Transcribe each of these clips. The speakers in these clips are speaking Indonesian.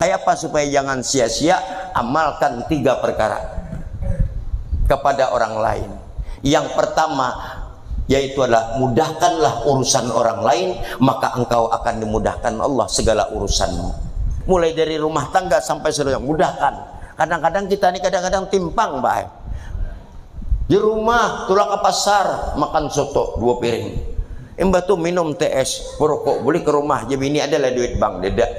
Kayak apa supaya jangan sia-sia? Amalkan 3 perkara kepada orang lain. Yang pertama yaitu adalah mudahkanlah urusan orang lain, maka engkau akan dimudahkan Allah segala urusanmu. Mulai dari rumah tangga sampai seluruhnya, mudahkan. Kadang-kadang kita ini kadang-kadang timpang, baik. Di rumah tulang ke pasar makan soto 2 piring. Mbak tuh minum TS, merokok, boleh ke rumah. Jadi ini adalah duit bang, dedak.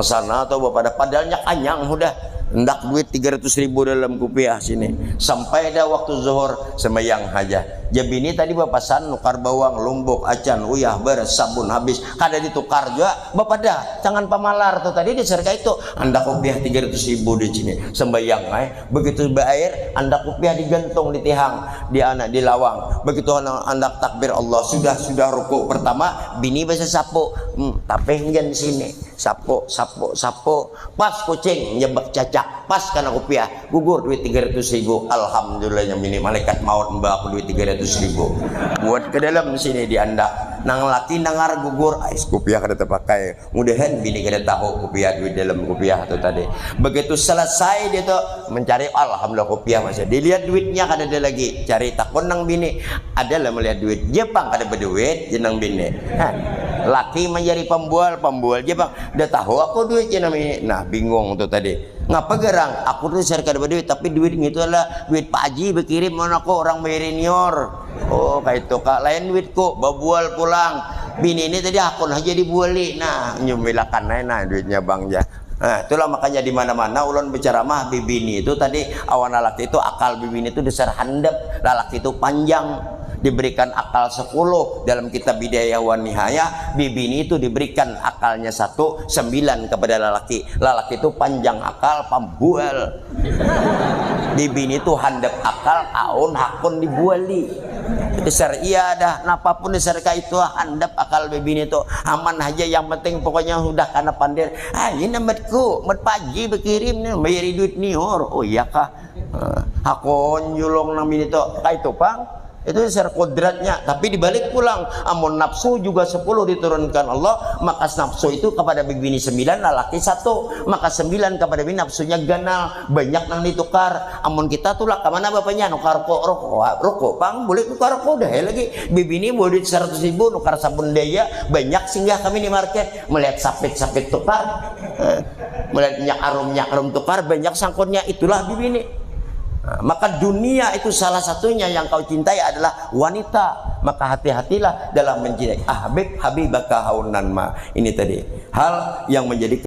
Sana atau bapak, padahalnya kanyang udah. Hendak duit 300.000 dalam kupiah sini. Sampai ada waktu zuhur sembahyang haja. Jadi ini tadi bapak san nukar bawang, lombok, acan, uyah, beres, sabun habis. Kada ditukar juga. Bapak dah, jangan pamalar tuh tadi di serka itu. Hendak kupiah 300.000 di sini. Sembahyang begitu berair, hendak kupiah digantung di tihang, di anak di lawang. Begitu hendak takbir Allah, sudah rukuk pertama, bini bahasa sapo. Tapi jangan sini. Sapo. Pas kucing nyebak cacak, pas karena rupiah gugur duit 300.000. Alhamdulillahnya mini malaikat maut mbak aku duit 300.000 buat ke dalam sini di anda nang laki nangar gugur ais kupiah kada terpakai. Mudahan bini kada tahu kupiah duit dalam kupiah itu tadi. Begitu selesai dia tuh mencari, alhamdulillah kupiah masih dilihat duitnya kada ada lagi, cari takon nang bini adalah melihat duit Jepang kada berduit jenang bini. Laki menjadi pembual Jepang udah tahu aku duitnya namanya. Nah bingung tuh tadi, ngapa gerang aku tuh share kada berduit, tapi duitnya itu adalah duit Pak Haji berkirim mana aku orang senior. Oh kayak itu kak, lain duitku babual pulang bini ini tadi akun aja dibuali. Nah nyumilakan nah duitnya bang ya. Nah, itulah makanya di mana-mana ulun bicara mah bibini itu tadi awan lalaki itu akal bibini itu dasar handap, lalaki itu panjang diberikan akal 10 dalam kitab Bidayah wan Nihayah. Bibini itu diberikan akalnya 1, 9 kepada lalaki. Lalaki itu panjang akal pambual. Bibini itu handap akal aun hakun dibuali. Dasar iya dah napapun dasar itu handap akal bibini itu aman aja, yang penting pokoknya sudah karena pandir. Ini namatku mat pagi berkirim nih bayar duit nior. Oh iya kah? Hakun julong nang bini itu kayak itu pang. Itu dasar kodratnya. Tapi dibalik pulang amun nafsu juga 10 diturunkan Allah, maka nafsu itu kepada bini 9, lelaki 1, maka 9 kepada bini nafsunya ganal banyak nang ditukar. Amun kita tuh lah kemana bapaknya nukar rokok pang boleh tukar rokok dah lagi bini boleh 100.000 nukar sabun daya banyak, singgah kami di market melihat sapit tukar, melihat minyak arum tukar banyak sangkutnya. Itulah bini. Maka dunia itu salah satunya yang kau cintai adalah wanita. Maka hati-hatilah dalam mencintai. Habibaka haunan ma. Ini tadi hal yang menjadi